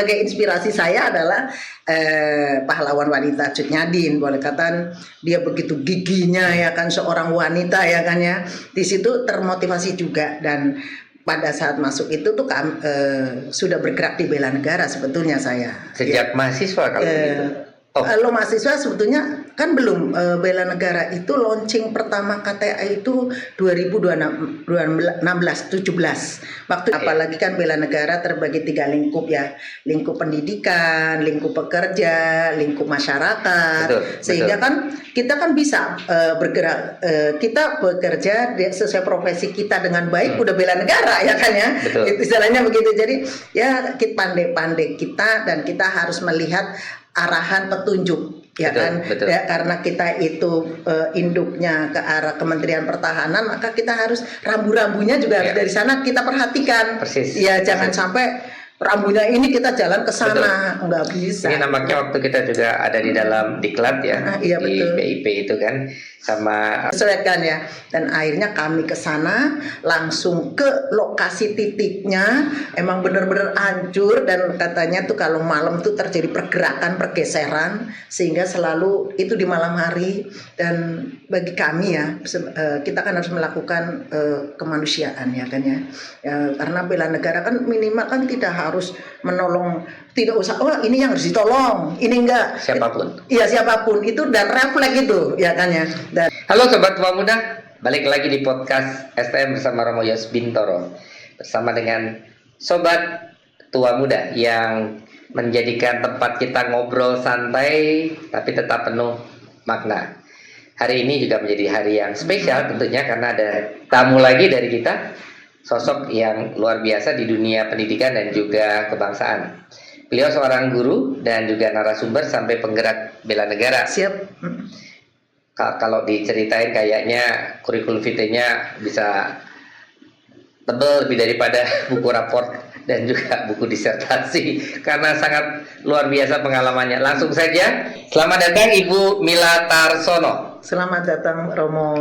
Sebagai inspirasi saya adalah pahlawan wanita Cut Nyadin, boleh katakan dia begitu giginya ya kan, seorang wanita ya kan ya. Di situ termotivasi juga, dan pada saat masuk itu tuh sudah bergerak di bela negara sebetulnya saya. Sejak mahasiswa kalau begitu. Kalau mahasiswa sebetulnya kan belum, bela negara itu launching pertama KTA itu 2016-17 waktu, apalagi kan bela negara terbagi 3 lingkup ya, lingkup pendidikan, lingkup pekerja, lingkup masyarakat. Sehingga kan kita kan bisa bergerak, kita bekerja sesuai profesi kita dengan baik, udah bela negara ya kan ya. Itu istilahnya begitu. Jadi ya kita pandai-pandai kita, dan kita harus melihat arahan petunjuk ya kan. Ya, karena kita itu induknya ke arah Kementerian Pertahanan, maka kita harus rambu-rambunya juga harus dari sana kita perhatikan. Ya, jangan sampai rambunya ini kita jalan ke sana, nggak bisa. Ini nampaknya waktu kita juga ada di dalam diklat ya, di BIP itu kan, sama sesuaikan ya. Dan akhirnya kami ke sana langsung ke lokasi titiknya, emang benar-benar hancur, dan katanya tuh kalau malam tuh terjadi pergerakan, pergeseran, sehingga selalu itu di malam hari. Dan bagi kami ya, kita kan harus melakukan kemanusiaan ya kan ya. Karena bela negara kan minimal kan tidak harus menolong, tidak usah ini yang harus ditolong, ini enggak, siapapun. Iya, siapapun itu, dan refleks itu ya kan ya. Dan halo Sobat Tua Muda, balik lagi di podcast STM bersama Romo Yos Bintoro, bersama dengan Sobat Tua Muda yang menjadikan tempat kita ngobrol santai tapi tetap penuh makna. Hari ini juga menjadi hari yang spesial tentunya, karena ada tamu lagi dari kita, sosok yang luar biasa di dunia pendidikan dan juga kebangsaan. Beliau seorang guru dan juga narasumber sampai penggerak bela negara. Siap. Kalau diceritain kayaknya kurikulum vitae-nya bisa tebal lebih daripada buku raport dan juga buku disertasi, karena sangat luar biasa pengalamannya. Langsung saja, selamat datang Ibu Mila Tarsono. Selamat datang Romo.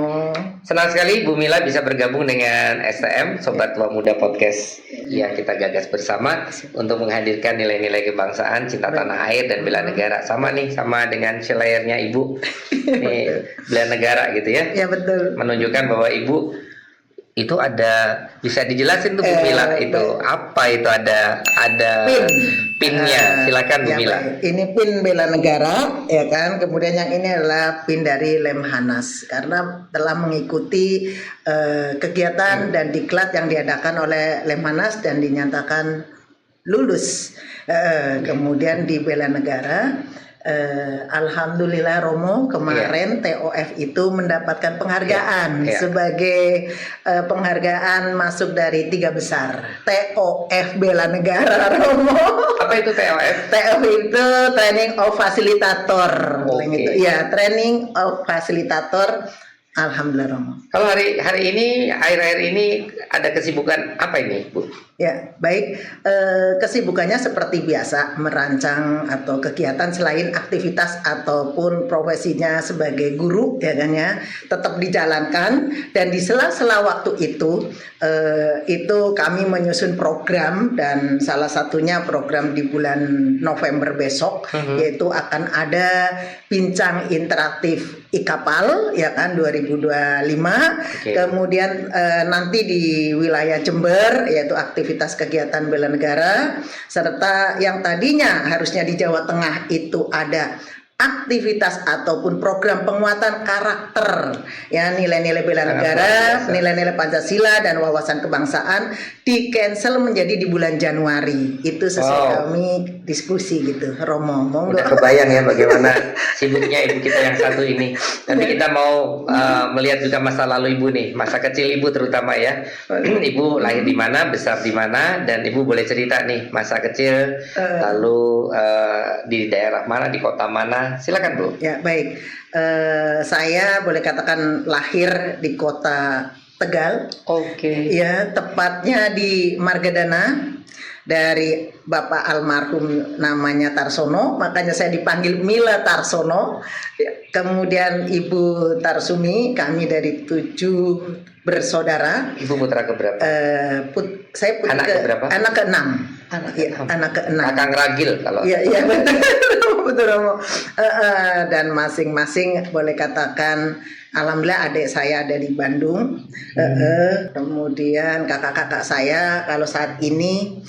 Senang sekali Bu Mila bisa bergabung dengan STM Sobat Tua Muda Podcast yang kita gagas bersama untuk menghadirkan nilai-nilai kebangsaan, cinta tanah air dan bela negara. Sama nih, sama dengan selayarnya Ibu. Nih, bela negara gitu ya. Ya betul. Menunjukkan bahwa Ibu itu ada, bisa dijelasin tuh Bu Mila itu apa itu, ada pinnya. Silakan Bu Mila. Ini pin bela negara ya kan, kemudian yang ini adalah pin dari Lemhanas, karena telah mengikuti kegiatan dan diklat yang diadakan oleh Lemhanas dan dinyatakan lulus. Kemudian di bela negara, alhamdulillah Romo, kemarin TOF itu mendapatkan penghargaan sebagai penghargaan masuk dari 3 besar. TOF bela negara Romo. Apa itu TOF? TOF itu Training of Facilitator. Ya, Training of Facilitator. Alhamdulillah Romo. Kalau hari ini, akhir-akhir ini ada kesibukan apa ini Bu? Ya, baik. Kesibukannya seperti biasa, merancang atau kegiatan selain aktivitas ataupun profesinya sebagai guru ya kan ya, tetap dijalankan. Dan di sela-sela waktu itu kami menyusun program, dan salah satunya program di bulan November besok, yaitu akan ada bincang interaktif IKAPAL ya kan 2025. Kemudian nanti di wilayah Jember, yaitu aktivitas kegiatan bela negara, serta yang tadinya harusnya di Jawa Tengah itu ada aktivitas ataupun program penguatan karakter ya, nilai-nilai bela negara, nilai-nilai Pancasila dan wawasan kebangsaan, di cancel menjadi di bulan Januari. Itu sesuai kami diskusi gitu. Romo, monggo. Udah kebayang ya bagaimana sibuknya ibu kita yang satu ini. Tapi kita mau melihat juga masa lalu ibu nih, masa kecil ibu terutama ya. Ibu lahir di mana, besar di mana, dan ibu boleh cerita nih masa kecil, lalu di daerah mana, di kota mana. Silakan Bu. Ya baik, saya boleh katakan lahir di kota Tegal. Ya, tepatnya di Margadana. Dari Bapak almarhum namanya Tarsono, makanya saya dipanggil Mila Tarsono. Kemudian Ibu Tarsumi, kami dari 7 bersaudara. Ibu putra keberapa? Saya putra anak keberapa? Anak ke-6. anak keenam. Kakang Ragil kalau. Iya, iya betul, betul Romo. Dan masing-masing boleh katakan, alhamdulillah adik saya ada di Bandung. Kemudian kakak-kakak saya kalau saat ini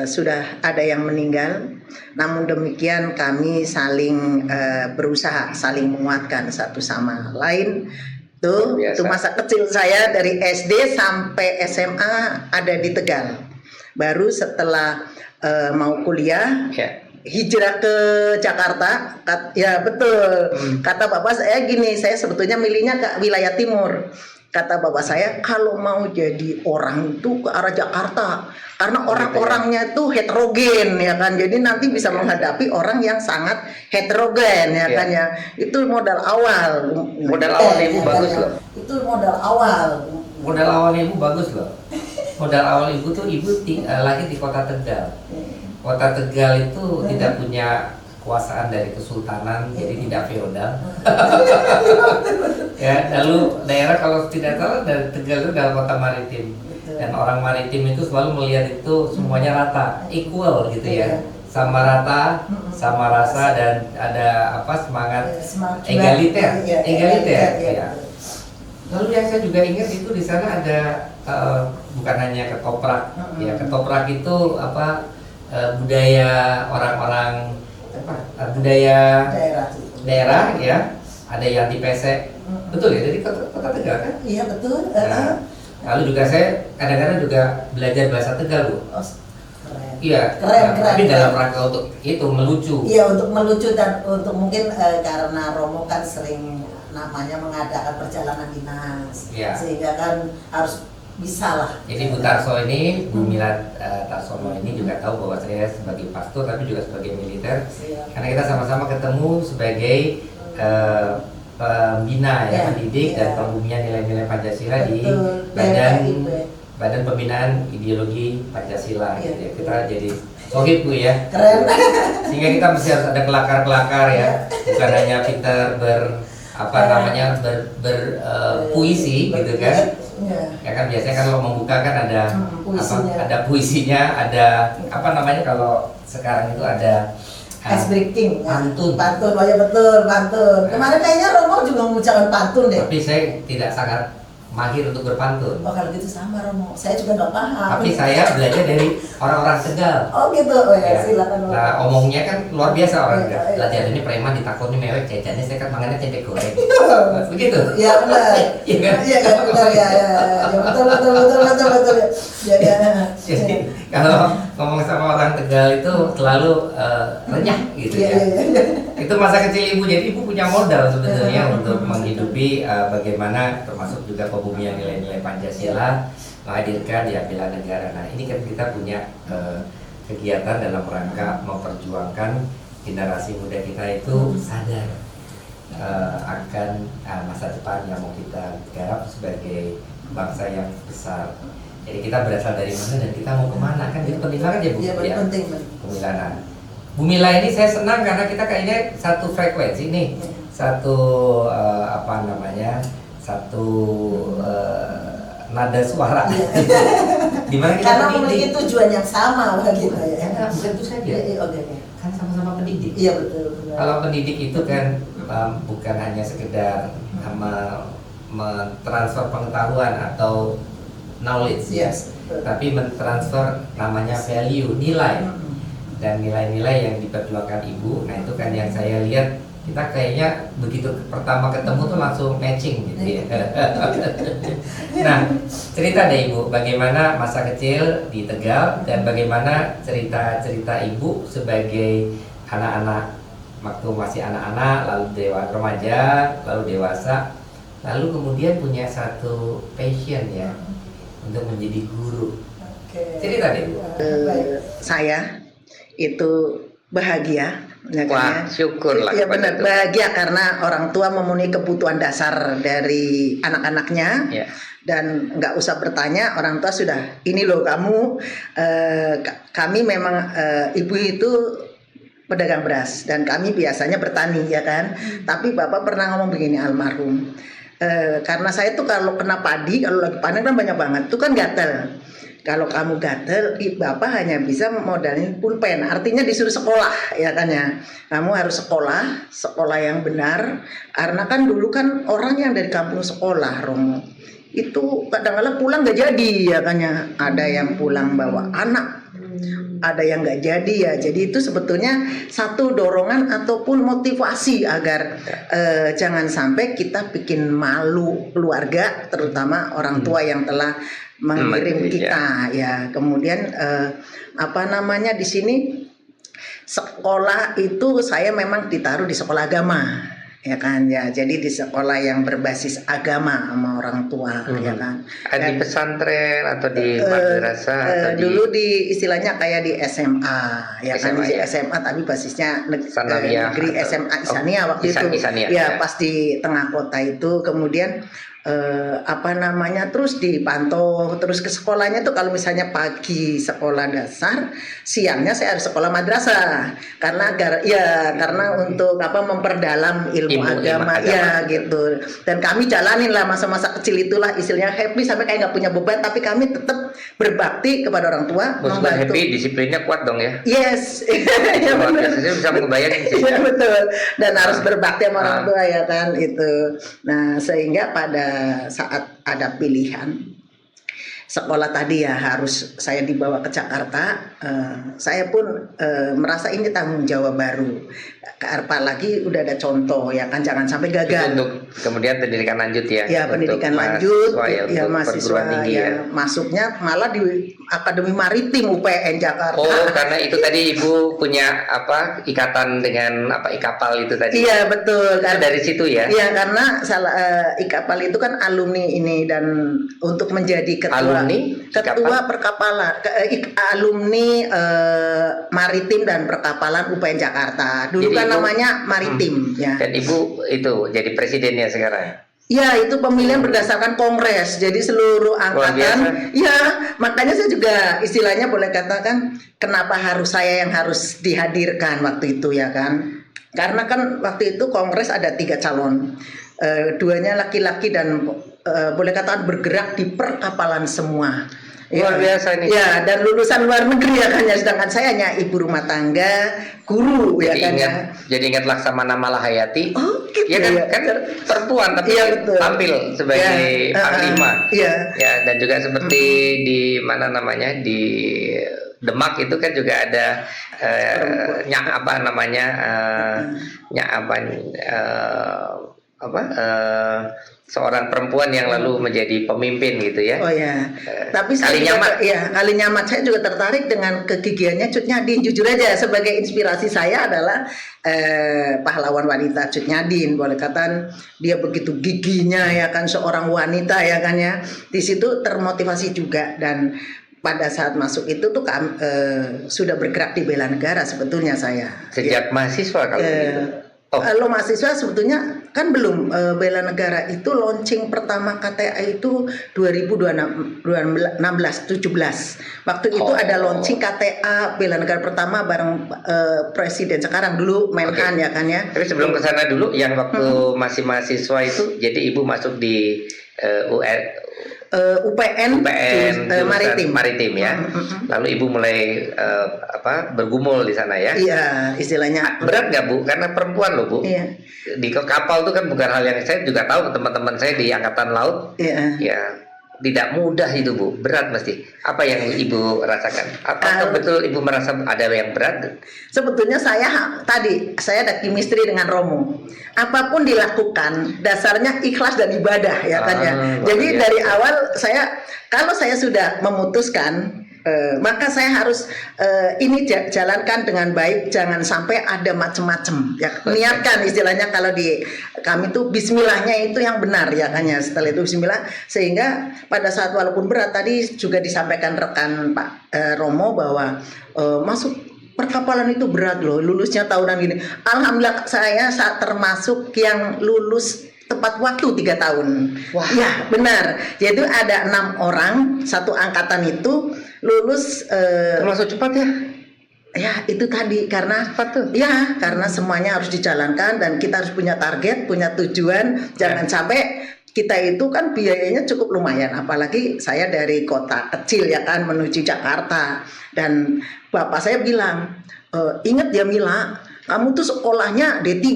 sudah ada yang meninggal. Namun demikian kami saling berusaha, saling menguatkan satu sama lain. Itu masa kecil saya dari SD sampai SMA ada di Tegal. Baru setelah mau kuliah hijrah ke Jakarta, ya betul. Kata bapak saya gini, saya sebetulnya milihnya ke wilayah timur. Kata bapak saya, kalau mau jadi orang itu ke arah Jakarta, karena orang-orangnya itu heterogen ya kan, jadi nanti bisa menghadapi orang yang sangat heterogen ya kan ya. Itu modal awal. Modal awal ibu bagus loh. Itu modal awal. Modal awal ibu bagus loh. Modal awal ibu tuh ibu lahir di kota Tegal. Kota Tegal itu tidak punya kekuasaan dari kesultanan, jadi tidak feodal. Ya, lalu daerah kalau tidak salah dari Tegal itu adalah kota maritim. Dan orang maritim itu selalu melihat itu semuanya rata, equal gitu ya. Sama rata, sama rasa, dan ada semangat egaliter. Ya. Lalu yang saya juga ingat itu di sana ada bukan hanya ketoprak, ya ketoprak itu budaya orang-orang budaya daerah ya, ada yang dipesek, betul ya, jadi kota Tegal kan? Iya betul. Nah, lalu juga saya kadang-kadang juga belajar bahasa Tegal Bu. Iya, keren. Tapi dalam rangka untuk itu melucu. Iya, untuk melucu dan untuk mungkin karena Romo kan sering namanya mengadakan perjalanan dinas, sehingga kan harus bisa lah. Jadi Bu Tarso ini, Bu Mila Tarsono ini juga tahu bahwa saya sebagai pastor tapi juga sebagai militer. Karena kita sama-sama ketemu sebagai pembina pendidik dan pembumian nilai-nilai Pancasila di Badan Pembinaan Ideologi Pancasila. Gitu ya. Kita jadi sohib Bu ya. Keren. Sehingga kita mesti harus ada kelakar-kelakar ya, bukan hanya pintar berpuisi gitu kan. Ya kan biasanya kalau membuka kan ada ada puisinya, ada kalau sekarang itu ada ice breaking, pantun. Oh ya betul, pantun. Kemarin kayaknya Romo juga mengucapkan pantun deh. Tapi saya tidak sangat mahir untuk berpantun. Oh kalau gitu sama Romo, saya juga nggak paham. Tapi saya belajar dari orang-orang Tegal. Oh gitu, silakan. Nah omongnya kan luar biasa orang Tegal. Latihan ini preman ditakoni mewek, jajannya saya kan mangannya cendek goreng. Begitu? Iya benar. Iya kan? Iya benar ya. Betul. Ya. Jadi kalau ngomong sama orang Tegal itu selalu renyah gitu ya. Itu masa kecil ibu, jadi ibu punya modal sebetulnya untuk menghidupi bagaimana termasuk juga pembumian nilai-nilai Pancasila, menghadirkan ya bela negara. Nah ini kan kita punya kegiatan dalam rangka memperjuangkan generasi muda kita itu sadar akan masa depan yang mau kita garap sebagai bangsa yang besar. Jadi kita berasal dari mana dan kita mau kemana, kan itu penting banget ya Bu. Iya penting. Pemilihan. Bu Mila ini saya senang karena kita kayaknya satu frekuensi nih, satu satu nada suara. Dimana kita karena pendidik. memiliki tujuan yang sama bagi kita ya. Bukan itu saja. Kan sama-sama pendidik. Iya betul. Kalau pendidik itu kan bukan hanya sekedar mentransfer pengetahuan atau knowledge, tapi mentransfer namanya value, nilai. Dan nilai-nilai yang diperjuangkan ibu, nah itu kan yang saya lihat, kita kayaknya begitu pertama ketemu tuh langsung matching gitu ya. Nah cerita deh ibu, bagaimana masa kecil di Tegal dan bagaimana cerita-cerita ibu sebagai anak-anak waktu masih anak-anak, lalu remaja, lalu dewasa, lalu kemudian punya satu passion ya untuk menjadi guru. Cerita deh ibu. Saya itu bahagia. Wah, syukurlah. Iya benar, bahagia karena orang tua memenuhi kebutuhan dasar dari anak-anaknya. Dan nggak usah bertanya, orang tua sudah, ini loh kamu, kami memang ibu itu pedagang beras dan kami biasanya bertani ya kan. Tapi bapak pernah ngomong begini almarhum, karena saya tuh kalau kena padi, kalau lagi panen kan banyak banget, itu kan gatel. kalau kamu gatel, bapak hanya bisa modalin pulpen. Artinya disuruh sekolah, ya kan ya. Kamu harus sekolah yang benar. Karena kan dulu kan orang yang dari kampung sekolah, Romo, itu kadang-kadang pulang nggak jadi, ya kan ya. Ada yang pulang bawa anak, ada yang nggak jadi ya. Jadi itu sebetulnya satu dorongan ataupun motivasi agar jangan sampai kita bikin malu keluarga, terutama orang tua yang telah mengirim kita ya. Kemudian di sini sekolah itu saya memang ditaruh di sekolah agama, ya kan ya. Jadi di sekolah yang berbasis agama sama orang tua, ya kan. Di pesantren atau di madrasah atau dulu di istilahnya kayak di SMA, ya kan, di ya? SMA tapi basisnya negeri SMA Isania waktu itu. Isania, ya pas di tengah kota itu. Kemudian terus dipantau terus ke sekolahnya tuh. Kalau misalnya pagi sekolah dasar, siangnya saya harus sekolah madrasah karena untuk memperdalam ilmu agama ya gitu. Dan kami jalanin lah masa-masa kecil itulah, istilahnya happy sampai kayak nggak punya beban, tapi kami tetap berbakti kepada orang tua, membantu. Happy, disiplinnya kuat dong ya. Yes. Ya, saya bisa membayangin sih. Ya, betul. Dan harus berbakti sama orang tua, ya kan itu. Nah, sehingga pada saat ada pilihan sekolah tadi ya harus saya dibawa ke Jakarta, saya pun merasa ini tanggung jawab baru. Apalagi udah ada contoh, ya kan, jangan sampai gagal. Itu untuk kemudian pendidikan lanjut ya. Ya, pendidikan lanjut ya, mahasiswa ya, masuknya malah di Akademi Maritim UPN Jakarta. Oh, karena itu tadi Ibu punya ikatan dengan IKAPAL itu tadi. Iya, betul. Kan dari situ ya. Iya, karena IKAPAL itu kan alumni ini, dan untuk menjadi ketua perkapalan, alumni Maritim dan Perkapalan UPN Jakarta. Dulu jadi kan namanya Maritim ya. Dan Ibu itu jadi presidennya sekarang. Ya, itu pemilihan berdasarkan kongres. Jadi seluruh angkatan. Ya, makanya saya juga istilahnya boleh katakan kenapa harus saya yang harus dihadirkan waktu itu, ya kan. Karena kan waktu itu kongres ada 3 calon. 2-nya laki-laki dan boleh katakan bergerak di perkapalan semua. Luar biasa nih. Ya, dan lulusan luar negeri, ya kan ya. Sedangkan saya hanya ibu rumah tangga, guru, jadi ya kan ya. Jadi ingat Laksamana Malahayati. Oh, gitu ya kan, kan perempuan tapi tampil sebagai panglima. Ya, dan juga seperti di mana namanya, di Demak itu kan juga ada seorang perempuan yang lalu menjadi pemimpin gitu ya. Oh ya. Tapi Kali Nyamat saya juga tertarik dengan kegigihannya Cut Nyadin. Jujur aja, sebagai inspirasi saya adalah pahlawan wanita Cut Nyadin. Boleh katakan dia begitu giginya, ya kan, seorang wanita, ya kan ya. Di situ termotivasi juga, dan pada saat masuk itu tuh sudah bergerak di bela negara sebetulnya saya. Sejak mahasiswa kalau gitu. Kalau mahasiswa sebetulnya kan belum. Bela negara itu launching pertama KTA itu 2016-17. Waktu itu ada launching KTA bela negara pertama bareng presiden sekarang, dulu Menhan, ya kan ya. Tapi sebelum ke sana dulu, yang waktu masih mahasiswa itu, jadi Ibu masuk di UPN Maritim ya. Lalu Ibu mulai bergumul di sana ya. Iya, istilahnya. Berat nggak Bu? Karena perempuan loh Bu. Iya. Di kapal itu kan bukan hal yang, saya juga tahu teman-teman saya di angkatan laut. Iya. Ya, tidak mudah itu Bu, berat mesti. Apa yang Ibu rasakan? Apakah betul Ibu merasa ada yang berat? Sebetulnya saya ada chemistry dengan Romo. Apapun dilakukan, dasarnya ikhlas dan ibadah, ya kan ya. Jadi dari awal kalau saya sudah memutuskan, maka saya harus ini jalankan dengan baik, jangan sampai ada macem-macem. Ya, niatkan istilahnya, kalau di kami tuh Bismillahnya itu yang benar, ya kan ya. Setelah itu Bismillah, sehingga pada saat walaupun berat, tadi juga disampaikan rekan Pak Romo bahwa masuk perkapalan itu berat loh, lulusnya tahunan gini. Alhamdulillah saya termasuk yang lulus tepat waktu 3 tahun. Wah. Ya, benar. Jadi ada 6 orang satu angkatan itu lulus. Termasuk cepat ya? Ya, itu tadi karena karena semuanya harus dijalankan, dan kita harus punya target, punya tujuan. Jangan sampai kita itu kan biayanya cukup lumayan, apalagi saya dari kota kecil ya kan menuju Jakarta. Dan bapak saya bilang, ingat ya Mila, kamu tuh sekolahnya D3.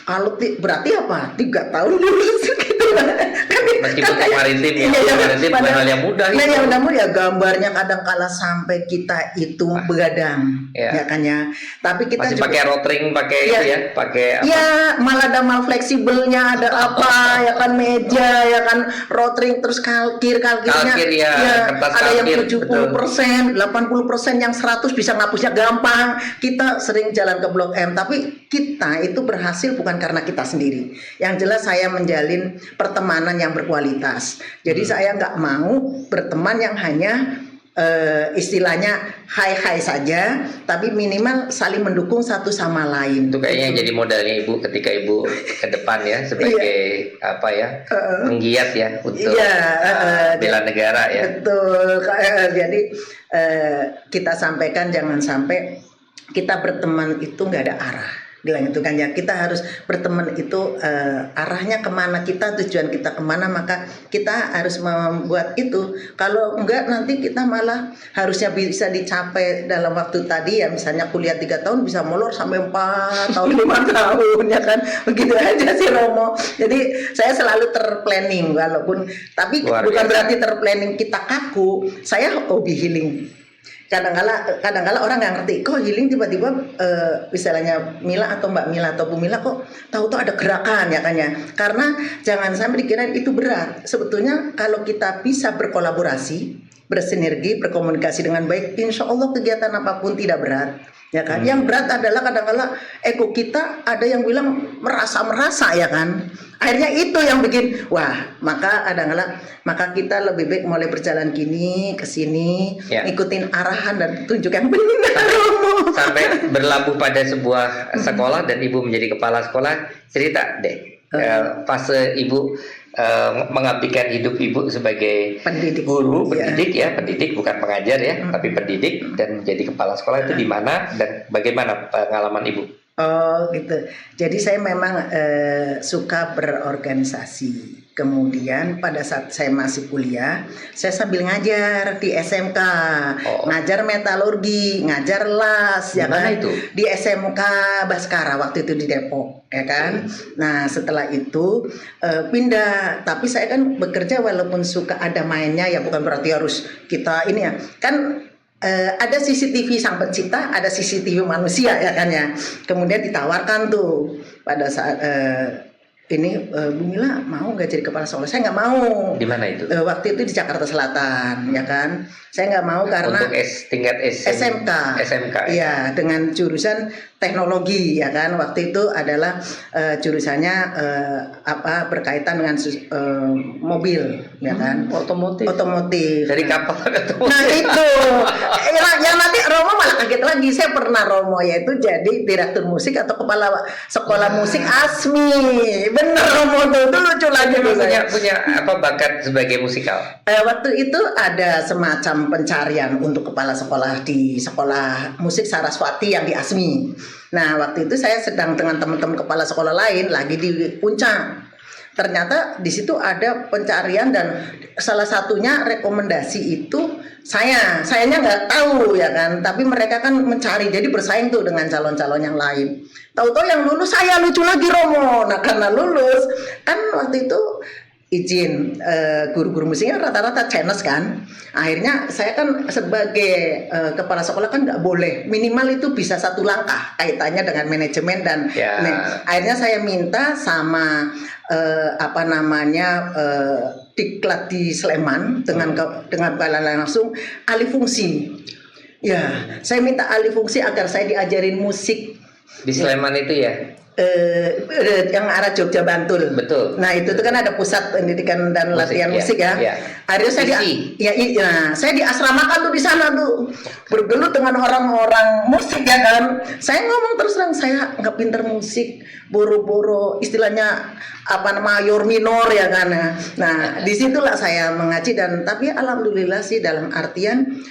Kalau berarti apa? 3 tahun lulus gitu kan. Meskipun Kan kayak- maritim ya, iya, maritim bukan hal yang mudah Nah, itu. yang namun ya gambarnya kadang kala sampai kita itu begadang, Iya. ya kan ya. Tapi kita Masih juga pakai rotring, pakai Iya. itu ya, pakai apa? ya malah ada mal fleksibelnya, ada apa ya kan, meja ya kan, rotring, terus kalkirnya Kalkir, ya, kertas ada yang kalkir, 70%, 80%, yang 100 bisa ngapusnya gampang. Kita sering jalan ke Blok M, tapi kita itu berhasil bukan karena kita sendiri. Yang jelas saya menjalin pertemanan yang berkualitas. Jadi saya nggak mau berteman yang hanya istilahnya hai-hai saja, tapi minimal saling mendukung satu sama lain. Itu kayaknya jadi modalnya Ibu ketika Ibu ke depan ya sebagai apa ya, penggiat ya untuk bela negara ya. Betul. Jadi kita sampaikan jangan sampai kita berteman itu nggak ada arah. Bilang itu kan ya, kita harus berteman itu arahnya kemana, kita tujuan kita kemana, maka kita harus membuat itu. Kalau enggak nanti kita malah harusnya bisa dicapai dalam waktu tadi ya, misalnya kuliah 3 tahun bisa molor sampai 4 tahun 5 tahun ya kan, begitu aja sih Romo. Jadi saya selalu terplanning, walaupun tapi Luar bukan biasa. berarti terplanning kita kaku. Saya hobi healing. Kadang-kala orang nggak ngerti kok healing tiba-tiba misalnya Mila atau Mbak Mila atau Bu Mila kok tahu-tahu ada gerakan ya kan ya, karena jangan sampai dikira itu berat. Sebetulnya kalau kita bisa berkolaborasi, bersinergi, berkomunikasi dengan baik, insya Allah kegiatan apapun tidak berat ya kan. Yang berat adalah kadang-kala ego kita, ada yang bilang merasa ya kan, akhirnya itu yang bikin wah, maka kita lebih baik mulai berjalan gini ke sini, Ya. ngikutin arahan dan tunjuk yang benar. Sampai berlabuh pada sebuah sekolah dan Ibu menjadi kepala sekolah. Cerita deh fase Ibu mengabdikan hidup Ibu sebagai Pendidik. guru, Ya. pendidik bukan pengajar ya, tapi pendidik, dan menjadi kepala sekolah itu di mana dan bagaimana pengalaman Ibu? Oh gitu. Jadi saya memang suka berorganisasi. Kemudian pada saat saya masih kuliah, saya sambil ngajar di SMK, ngajar metalurgi, ngajar las, ya Di mana kan? itu? Di SMK Baskara waktu itu di Depok, ya kan? Nah setelah itu pindah, tapi saya kan bekerja walaupun suka ada mainnya, ya bukan berarti harus kita ini ya, kan. Ada CCTV sang pencipta, ada CCTV manusia ya kan ya. Kemudian ditawarkan tuh pada saat Bu Mila mau nggak jadi kepala sekolah? Saya nggak mau. Di mana itu? Waktu itu di Jakarta Selatan ya kan. Saya nggak mau karena Untuk tingkat SMK. SMK. Iya, dengan jurusan teknologi ya kan. Waktu itu adalah jurusannya berkaitan dengan mobil ya kan. Otomotif. Dari kapal ke otomotif. Nah itu yang nanti Romo malah kaget lagi. Saya pernah Romo yaitu jadi direktur musik atau kepala sekolah musik ASMI. Bener Romo tuh lucu lagi tuh saya. punya apa bakat sebagai musikal? Waktu itu ada semacam pencarian untuk kepala sekolah di sekolah musik Saraswati yang di ASMI. Nah waktu itu saya sedang dengan teman-teman kepala sekolah lain lagi di puncak. Ternyata di situ ada pencarian dan salah satunya rekomendasi itu sayanya nggak tahu ya kan, tapi mereka kan mencari, jadi bersaing tuh dengan calon-calon yang lain. Tahu-tahu yang lulus saya, lucu lagi Romo. Nah karena lulus kan waktu itu izin guru-guru musiknya rata-rata CNS kan. Akhirnya saya kan sebagai kepala sekolah kan nggak boleh, minimal itu bisa 1 langkah kaitannya dengan manajemen dan akhirnya saya minta sama Diklat di Sleman dengan langsung alih fungsi. Ya, saya minta alih fungsi agar saya diajarin musik Di Sleman itu ya? Yang arah Jogja Bantul. Betul. Nah itu tuh kan ada pusat pendidikan dan latihan musik ya. Akhirnya saya diasramakan tuh di sana tuh, bergelut dengan orang-orang musik ya kan. Saya ngomong terus terang, saya nggak pinter musik, boro-boro istilahnya mayor minor ya kan. Nah disitulah saya mengaji dan tapi alhamdulillah sih dalam artian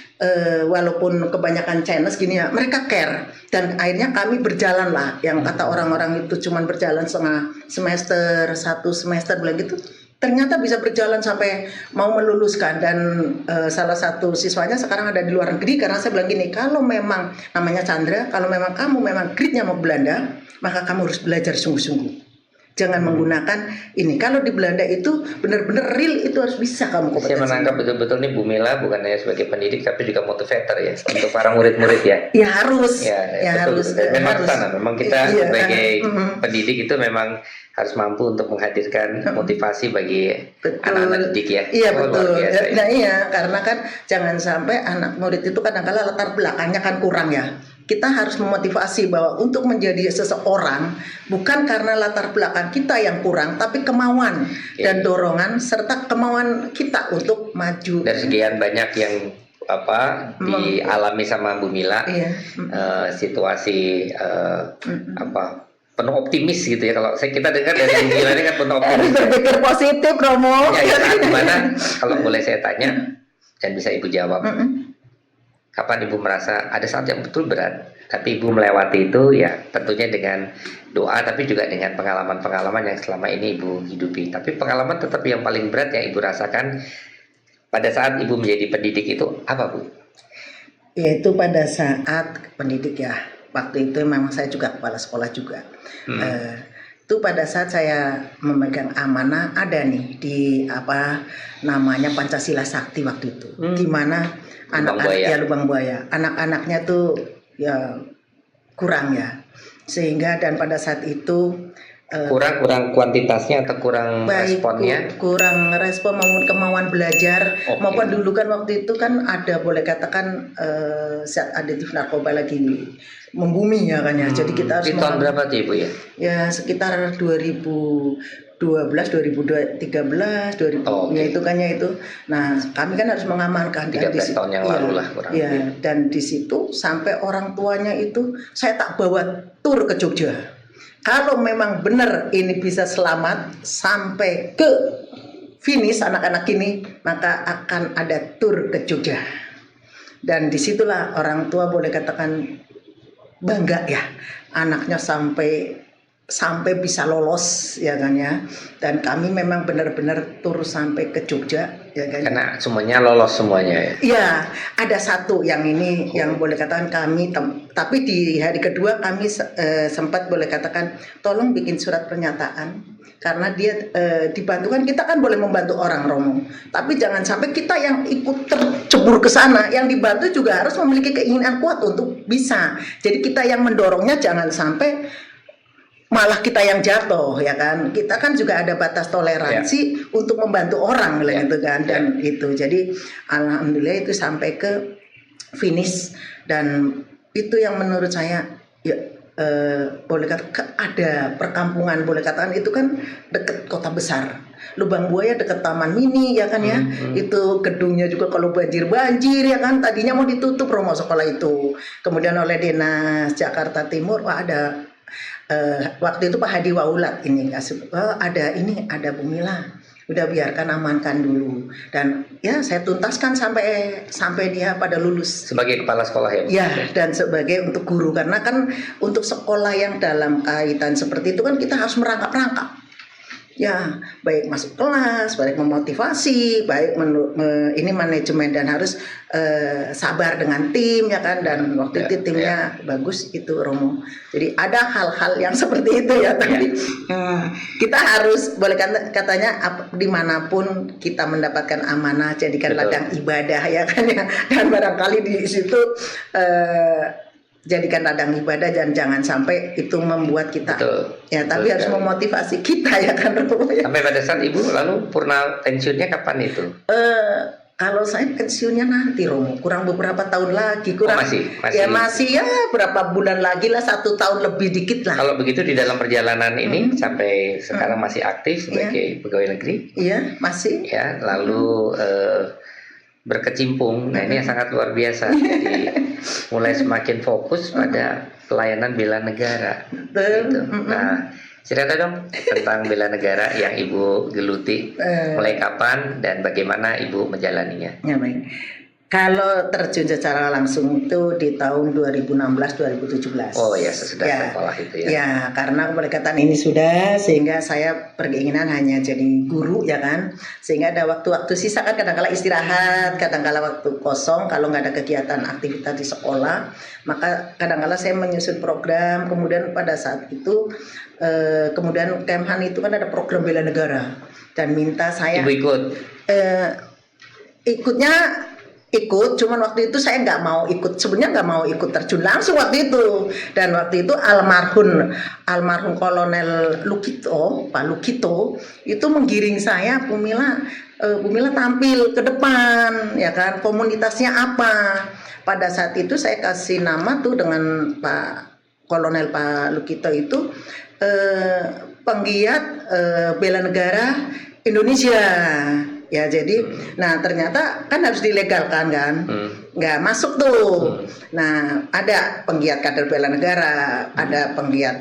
walaupun kebanyakan Chinese gini ya, mereka care dan akhirnya kami berjalan lah. Yang kata orang-orang itu cuman berjalan setengah semester, 1 semester bilang gitu, ternyata bisa berjalan sampai mau meluluskan. Dan salah satu siswanya sekarang ada di luar negeri, karena saya bilang gini, kalau memang namanya Chandra, kalau memang kamu memang gritnya mau Belanda, maka kamu harus belajar sungguh-sungguh. Jangan menggunakan ini. Kalau di Belanda itu benar-benar real, itu harus bisa kamu kompetensi. Saya menangkap betul-betul nih Bu Mila bukan hanya sebagai pendidik tapi juga motivator ya untuk para murid-murid ya. Ya harus. Ya, betul, harus. betul. Memang harus. sana. Memang kita Iya, sebagai pendidik itu memang harus mampu untuk menghadirkan motivasi bagi anak-anak didik ya. Iya Oh, betul. luar biasa, Nah iya, karena kan jangan sampai anak murid itu kadang-kala latar belakangnya kan kurang ya. Kita harus memotivasi bahwa untuk menjadi seseorang bukan karena latar belakang kita yang kurang, tapi kemauan dan dorongan serta kemauan kita untuk maju. Dari sekian banyak yang dialami sama Bu Mila, situasi penuh optimis gitu ya. Kalau kita dengar dari Bu Mila ini kan penuh optimis. Berpikir positif, Romo. Ya, saat dimana kalau boleh saya tanya dan bisa Ibu jawab, kapan Ibu merasa ada saat yang betul berat, tapi Ibu melewati itu ya tentunya dengan doa, tapi juga dengan pengalaman-pengalaman yang selama ini Ibu hidupi. Tapi pengalaman tetap yang paling berat yang Ibu rasakan pada saat Ibu menjadi pendidik itu apa, Bu? Yaitu pada saat pendidik ya. Waktu itu memang saya juga kepala sekolah juga. Itu pada saat saya memegang amanah ada nih di namanya Pancasila Sakti waktu itu. Di mana anak-anak ya Lubang Buaya. Anak-anaknya tuh ya kurang ya. Sehingga dan pada saat itu kurang kuantitasnya atau kurang responnya? Kurang respon maupun kemauan belajar. Maupun dulu kan waktu itu kan ada boleh katakan zat aditif narkoba lagi membumi ya kan ya. Jadi kita harus di tahun berapa tuh Ibu ya? Ya sekitar 2012, 2013, 2000 ya itu kan ya itu. Nah kami kan harus mengamankan 13 tahun yang lalu lah kurang lebih. Dan di situ sampai orang tuanya itu saya tak bawa tur ke Jogja. Kalau memang benar ini bisa selamat sampai ke finish anak-anak ini, maka akan ada tur ke Jogja. Dan disitulah orang tua boleh katakan bangga ya, anaknya sampai bisa lolos ya kan ya. Dan kami memang benar-benar tur sampai ke Jogja ya kan. Karena semuanya lolos semuanya ya. Iya, ada satu yang ini yang boleh katakan kami tapi di hari kedua kami sempat boleh katakan tolong bikin surat pernyataan karena dia dibantu kan, kita kan boleh membantu orang Romo. Tapi jangan sampai kita yang ikut tercebur ke sana, yang dibantu juga harus memiliki keinginan kuat untuk bisa. Jadi kita yang mendorongnya jangan sampai malah kita yang jatuh ya kan. Kita kan juga ada batas toleransi untuk membantu orang gitu kan. Dan itu jadi alhamdulillah itu sampai ke finish. Dan itu yang menurut saya ya boleh katakan ada perkampungan, boleh katakan itu kan dekat kota besar. Lubang Buaya dekat Taman Mini ya kan ya. Itu gedungnya juga kalau banjir ya kan, tadinya mau ditutup Romo sekolah itu. Kemudian oleh Dinas Jakarta Timur ada waktu itu Pak Hadi Waulat ini ada Bu Mila, udah biarkan amankan dulu. Dan ya saya tuntaskan sampai dia pada lulus sebagai kepala sekolah ya. Ya, dan sebagai untuk guru, karena kan untuk sekolah yang dalam kaitan seperti itu kan kita harus merangkap-rangkap. Ya, baik masuk kelas, baik memotivasi, baik ini manajemen dan harus sabar dengan tim ya kan. Dan waktu itu timnya bagus itu Romo. Jadi ada hal-hal yang seperti itu ya. Tapi kita harus boleh katanya dimanapun kita mendapatkan amanah jadikan ladang ibadah ya kan ya. Dan barangkali di situ jadikan ladang ibadah dan jangan sampai itu membuat kita tapi harus memotivasi kita ya kan. Sampai pada saat Ibu lalu purna pensiunnya kapan itu? Kalau saya pensiunnya nanti Romo, kurang beberapa tahun lagi, masih ya berapa bulan lagi lah, 1 tahun lebih dikit lah. Kalau begitu di dalam perjalanan ini sampai sekarang masih aktif sebagai pegawai negeri? Iya masih. Ya lalu berkecimpung, nah ini yang sangat luar biasa. Jadi mulai semakin fokus pada pelayanan bela negara. Gitu. Nah, cerita dong tentang bela negara yang Ibu geluti, mulai kapan dan bagaimana Ibu menjalaninya? Ya baik. Kalau terjun secara langsung itu di tahun 2016-2017. Oh ya, sesudah Ya, sekolah itu ya. ya, karena pendekatan ini sudah, sehingga saya berkeinginan hanya jadi guru ya kan. Sehingga ada waktu-waktu sisa kan, kadang-kala istirahat, kadang-kala waktu kosong kalau nggak ada kegiatan aktivitas di sekolah, maka kadang-kala saya menyusun program. Kemudian pada saat itu, kemudian Kemhan itu kan ada program bela negara dan minta saya Ibu ikut. Ikutnya ikut, cuman waktu itu saya nggak mau ikut, sebenarnya nggak mau ikut terjun langsung waktu itu. Dan waktu itu almarhum Kolonel Lukito, Pak Lukito itu menggiring saya, Bu Mila tampil ke depan ya kan, komunitasnya apa. Pada saat itu saya kasih nama tuh dengan Pak Kolonel Pak Lukito itu penggiat bela negara Indonesia. Ya jadi, nah ternyata kan harus dilegalkan kan, nggak masuk tuh. Nah ada penggiat kader bela negara, ada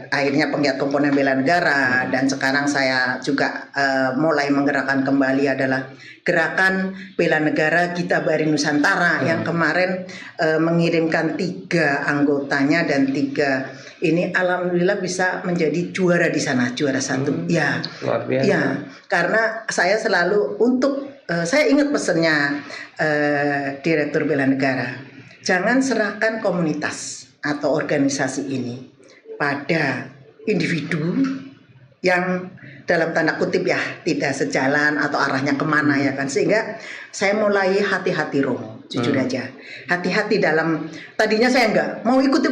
akhirnya penggiat komponen bela negara, dan sekarang saya juga mulai menggerakkan kembali adalah gerakan bela negara Gita Bari Nusantara yang kemarin mengirimkan 3 anggotanya, dan 3 ini alhamdulillah bisa menjadi juara di sana, juara 1. Ya, Luar biasa. ya, karena saya selalu saya ingat pesannya Direktur Bela Negara, jangan serahkan komunitas atau organisasi ini pada individu yang dalam tanda kutip ya tidak sejalan atau arahnya kemana ya kan. Sehingga saya mulai hati-hati, Romo, jujur aja hati-hati dalam, tadinya saya nggak mau ikut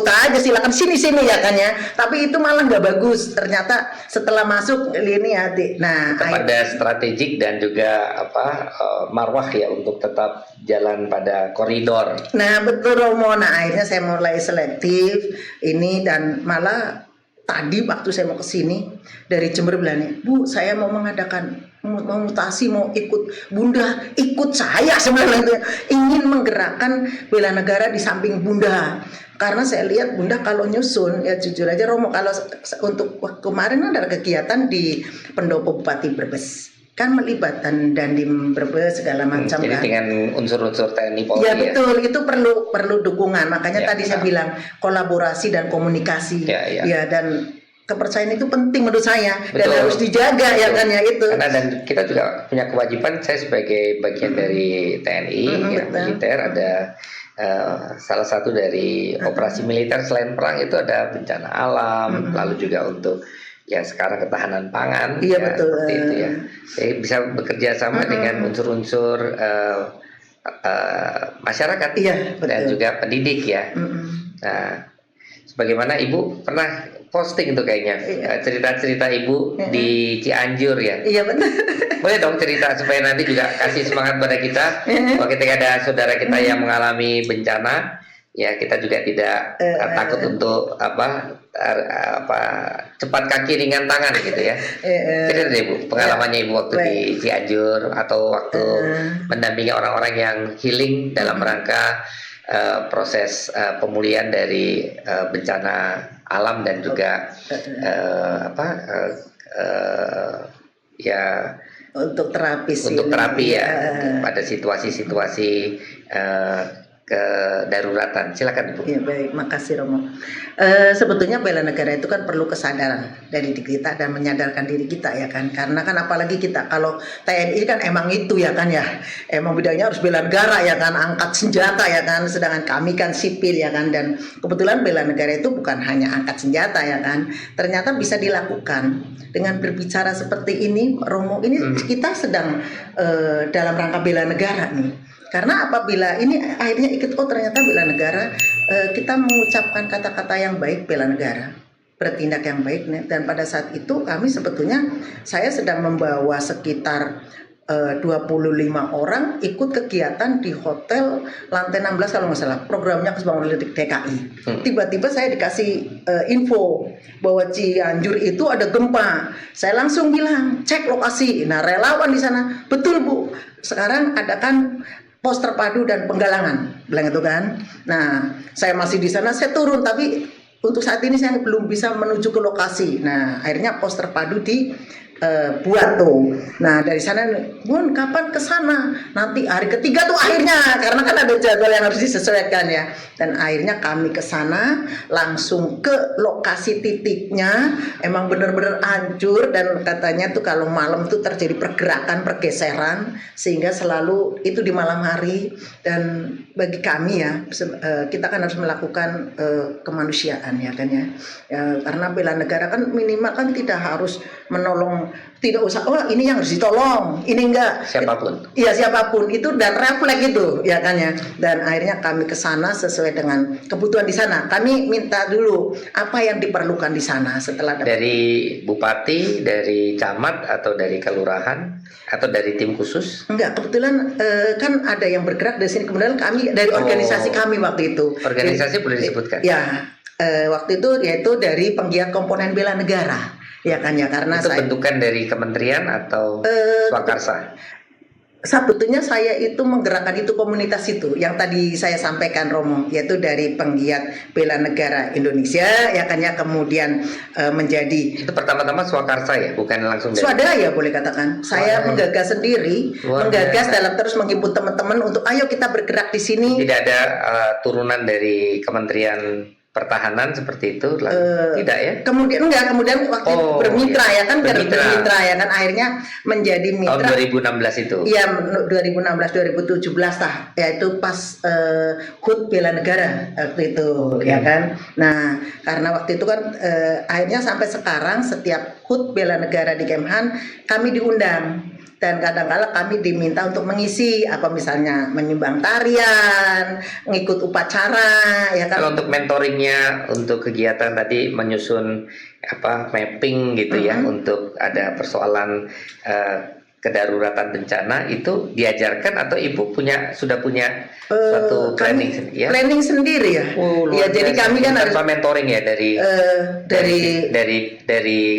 aja, silakan sini ya kan ya, tapi itu malah nggak bagus ternyata setelah masuk ini hati. Nah Kepada strategik dan juga marwah ya, untuk tetap jalan pada koridor. Nah betul, Romo. Nah akhirnya saya mulai selektif ini, dan malah tadi waktu saya mau ke sini dari Jember bilang, Bu, saya mau mutasi, mau ikut. Bunda, ikut saya sebenarnya, ingin menggerakkan bela negara di samping Bunda. Karena saya lihat Bunda kalau nyusun, ya jujur aja Romo, kalau untuk kemarin ada kegiatan di Pendopo Bupati Brebes, kan melibatkan Dandim Brebes segala macam. Jadi kan dengan unsur-unsur TNI Polri ya betul, itu perlu dukungan. Makanya Ya, tadi saya bilang kolaborasi dan komunikasi. Ya. Dan kepercayaan itu penting menurut saya. Dan Betul. harus dijaga ya kan ya itu. Karena dan kita juga punya kewajiban, saya sebagai bagian dari TNI ya, betul. militer, ada salah satu dari operasi militer selain perang itu ada bencana alam, lalu juga untuk ya sekarang ketahanan pangan. Iya, ya, betul. seperti itu ya. Jadi bisa bekerja sama dengan unsur-unsur masyarakat Iya, betul. dan juga pendidik ya. Nah, sebagaimana Ibu pernah posting tuh kayaknya cerita-cerita Ibu di Cianjur ya. Iya betul. Boleh dong cerita supaya nanti juga kasih semangat pada kita. Kalau ketika ada saudara kita yang mengalami bencana, ya kita juga tidak takut untuk cepat kaki ringan tangan gitu ya. Cerita deh Bu, pengalamannya Ibu waktu di Cianjur atau waktu mendampingi orang-orang yang healing dalam rangka proses pemulihan dari bencana alam dan juga ya Untuk terapis. untuk terapi ya pada situasi-situasi kedaruratan. Silakan Ibu. Ya baik, makasih Romo. Sebetulnya bela negara itu kan perlu kesadaran dari diri kita dan menyadarkan diri kita ya kan. Karena kan apalagi kita kalau TNI kan emang itu ya kan ya, emang bidangnya harus bela negara ya kan, angkat senjata ya kan. Sedangkan kami kan sipil ya kan, dan kebetulan bela negara itu bukan hanya angkat senjata ya kan. Ternyata bisa dilakukan dengan berbicara seperti ini, Romo. Ini kita sedang dalam rangka bela negara nih. Karena apabila ini akhirnya ikut, ternyata bela negara, kita mengucapkan kata-kata yang baik bela negara, bertindak yang baik. Dan pada saat itu kami sebetulnya, saya sedang membawa sekitar 25 orang ikut kegiatan di hotel lantai 16 kalau nggak salah, programnya Kesbanggaan DKI. Tiba-tiba saya dikasih info bahwa Cianjur itu ada gempa. Saya langsung bilang cek lokasi. Nah relawan di sana, betul Bu, sekarang adakan pos terpadu dan penggalangan, bilang itu kan. Nah, saya masih di sana, saya turun, tapi untuk saat ini saya belum bisa menuju ke lokasi. Nah, akhirnya pos terpadu buat tuh. Nah dari sana, Bun kapan ke sana? Nanti hari ketiga tuh akhirnya, karena kan ada jadwal yang harus disesuaikan ya. Dan akhirnya kami ke sana, langsung ke lokasi titiknya. Emang bener-bener hancur dan katanya tuh kalau malam tuh terjadi pergerakan, pergeseran, sehingga selalu itu di malam hari. Dan bagi kami ya, kita kan harus melakukan kemanusiaan ya kan ya. Karena bela negara kan minimal kan tidak harus menolong, tidak usah ini yang harus ditolong, ini enggak, siapapun. Iya siapapun itu, dan refleks itu ya kan ya. Dan akhirnya kami ke sana sesuai dengan kebutuhan di sana. Kami minta dulu apa yang diperlukan di sana setelah dari bupati, dari camat atau dari kelurahan atau dari tim khusus? Enggak, kebetulan kan ada yang bergerak dari sini. Kemudian kami dari organisasi kami waktu itu. Organisasi boleh disebutkan? Ya, waktu itu yaitu dari penggiat komponen bela negara. Ya kan ya, karena itu saya bentukan dari kementerian atau swakarsa. Sebetulnya saya itu menggerakkan itu komunitas itu yang tadi saya sampaikan Romo, yaitu dari penggiat bela negara Indonesia ya kan ya, kemudian menjadi itu pertama-tama swakarsa ya, bukan langsung dari swadaya boleh katakan. Saya menggagas sendiri, menggagas dalam terus menghimpun teman-teman untuk ayo kita bergerak di sini. Tidak ada turunan dari Kementerian Pertahanan seperti itu, tidak ya? Kemudian waktu itu bermitra ya kan, bermitra ya kan, akhirnya menjadi mitra tahun 2016 itu. Iya, 2016 2017 lah, yaitu pas HUT bela negara waktu itu ya kan. Nah, karena waktu itu kan akhirnya sampai sekarang setiap HUT bela negara di Kemhan kami diundang. Dan kadang-kadang kami diminta untuk mengisi apa misalnya menyumbang tarian, ngikut upacara ya kan. Kalau untuk mentoringnya, untuk kegiatan tadi menyusun mapping gitu ya, untuk ada persoalan kedaruratan bencana itu diajarkan atau ibu sudah punya suatu planning sendiri ya? Planning sendiri ya. Ya jadi kami kan harus mentoring ya dari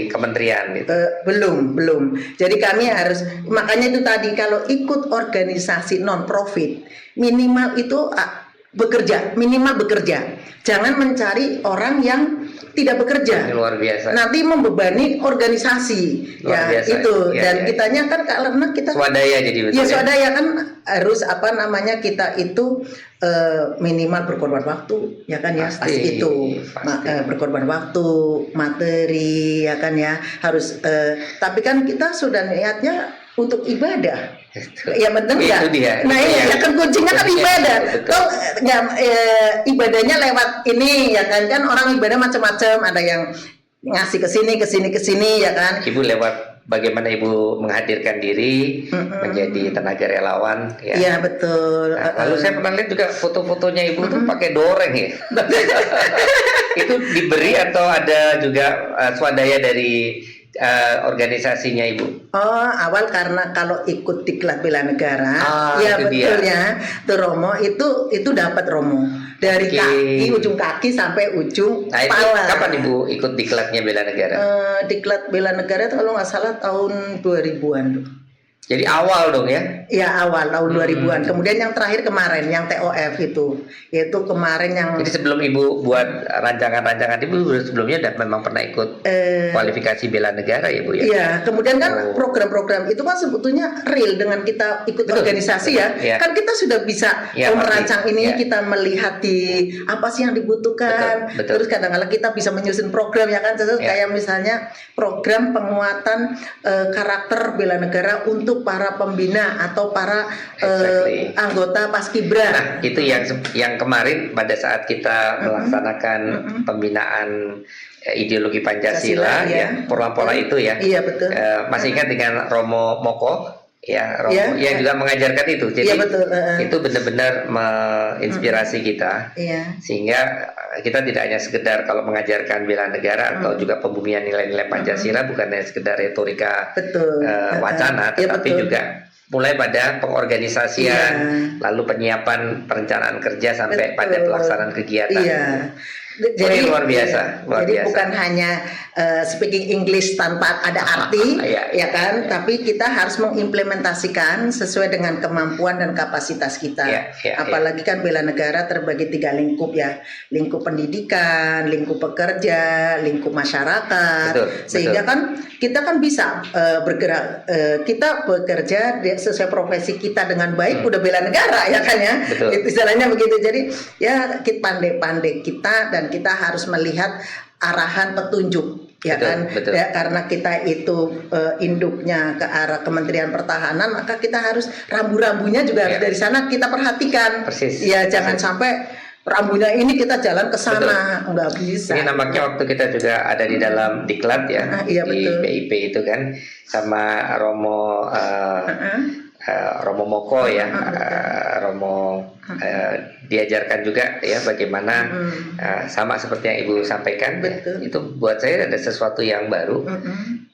kementerian gitu. Belum. Jadi kami harus, makanya itu tadi kalau ikut organisasi non profit minimal itu minimal bekerja. Jangan mencari orang yang tidak bekerja. Ini luar biasa. Nanti membebani organisasi. Luar biasa. Itu. Ya, dan ya. kitanya kan karena kita swadaya jadi betul. Ya swadaya kan harus kita itu minimal berkorban waktu ya kan ya. Pasti. Berkorban waktu, materi ya kan ya. Harus tapi kan kita sudah niatnya untuk ibadah. Ya benar nggak? Nah ini ya kan kuncinya kan ibadah. Toh ibadahnya lewat ini ya kan orang ibadah macam-macam, ada yang ngasih ke sini ya kan. Ibu lewat bagaimana ibu menghadirkan diri menjadi tenaga relawan ya. Iya betul. Nah, lalu saya pernah lihat juga foto-fotonya ibu tuh pakai doreng ya. Itu diberi atau ada juga swadaya dari organisasinya ibu? Awal karena kalau ikut diklat bela negara, ya betulnya tuh Romo itu dapat Romo dari kaki, ujung kaki sampai ujung kepala. Kapan ibu ikut diklatnya bela negara? Diklat bela negara itu kalau nggak salah tahun 2000-an tuh. Jadi awal dong ya? Ya awal tahun 2000-an. Kemudian yang terakhir kemarin yang TOF itu, yaitu kemarin yang. Jadi sebelum ibu buat rancangan-rancangan ibu sebelumnya memang pernah ikut kualifikasi bela negara ya bu ya? Iya. Kemudian kan program-program itu kan sebetulnya real dengan kita ikut organisasi ya. Kan kita sudah bisa merancang ini, kita melihat di apa sih yang dibutuhkan. Terus kadang-kadang kita bisa menyusun program ya kan. Kayak misalnya program penguatan karakter bela negara untuk para pembina atau para anggota Paskibra. Nah, itu yang kemarin pada saat kita melaksanakan pembinaan ideologi Pancasila ya, pola-pola itu ya. Iya betul. Masih ingat dengan Romo Moko ya, Romo yang juga mengajarkan itu. Jadi betul. itu benar-benar menginspirasi kita. Sehingga kita tidak hanya sekedar kalau mengajarkan bela negara atau juga pembumian nilai-nilai Pancasila bukan hanya sekedar retorika wacana, tetapi juga mulai pada pengorganisasian, lalu penyiapan perencanaan kerja sampai pada pelaksanaan kegiatan. Jadi luar biasa, luar jadi biasa. bukan hanya speaking English tanpa ada arti, ya kan? Tapi kita harus mengimplementasikan sesuai dengan kemampuan dan kapasitas kita. Apalagi kan bela negara terbagi 3 lingkup ya, lingkup pendidikan, lingkup pekerja, lingkup masyarakat. Sehingga kan kita kan bisa bergerak, kita bekerja sesuai profesi kita dengan baik, udah bela negara ya kan ya. Itu istilahnya begitu. Jadi ya kita pandai-pandai kita, dan kita harus melihat arahan petunjuk ya kan. Ya, karena kita itu induknya ke arah Kementerian Pertahanan, maka kita harus rambu-rambunya juga harus dari sana kita perhatikan. Ya jangan sampai rambunya ini kita jalan ke sana, nggak bisa. Ini nampaknya waktu kita juga ada di dalam diklat ya, di BIP itu kan, sama Romo Romo Moko ya, Romo diajarkan juga ya bagaimana sama seperti yang Ibu sampaikan ya, itu buat saya ada sesuatu yang baru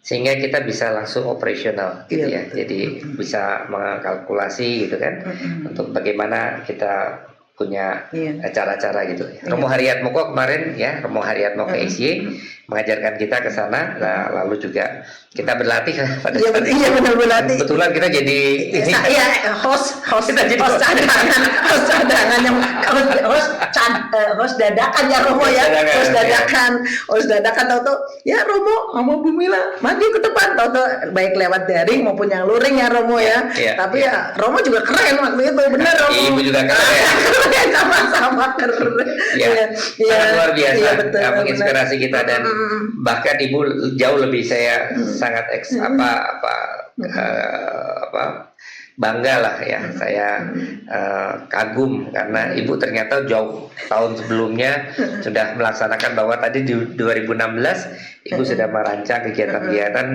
sehingga kita bisa langsung operasional gitu ya. Jadi bisa mengkalkulasi gitu kan untuk bagaimana kita punya cara-cara gitu. Romo Haryatmoko kemarin ya, Romo Haryatmoko SY mengajarkan kita ke sana. Nah, lalu juga kita berlatih pada saat itu. Iya, benar berlatih. Kebetulan kita jadi host dadakan ya Romo ya. Host dadakan tahu ya Romo Bu Mila maju ke depan, tahu baik lewat daring maupun yang luring ya Romo ya. Tapi ya Romo juga keren waktu itu, benar Romo. Ibu juga keren. Sama keren. Sangat luar biasa, menginspirasi kita, dan bahkan Ibu jauh lebih saya sangat bangga lah ya, saya kagum karena Ibu ternyata jauh tahun sebelumnya sudah melaksanakan, bahwa tadi di 2016 Ibu sudah merancang kegiatan-kegiatan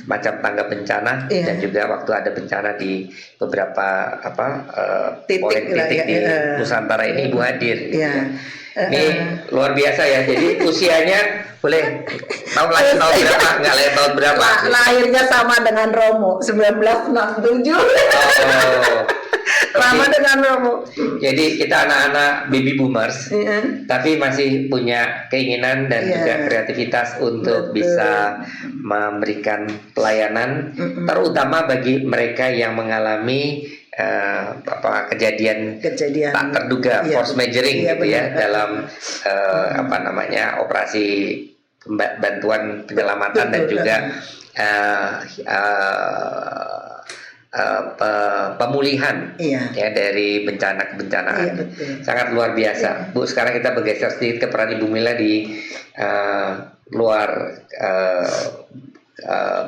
semacam tangga bencana, dan juga waktu ada bencana di beberapa titik di Nusantara ini Ibu hadir. Ini luar biasa ya. Jadi usianya boleh tahun berapa? Enggak lah, tahun berapa? Lahirnya sama dengan Romo, 1967. Sama dengan Romo. Jadi kita anak-anak baby boomers, tapi masih punya keinginan dan juga kreativitas untuk bisa memberikan pelayanan, terutama bagi mereka yang mengalami kejadian tak terduga, force majoring gitu ya, dalam operasi bantuan penyelamatan dan juga pemulihan ya dari bencana kebencanaan. Sangat luar biasa. Bu, sekarang kita bergeser sedikit ke peran Ibu Mila di luar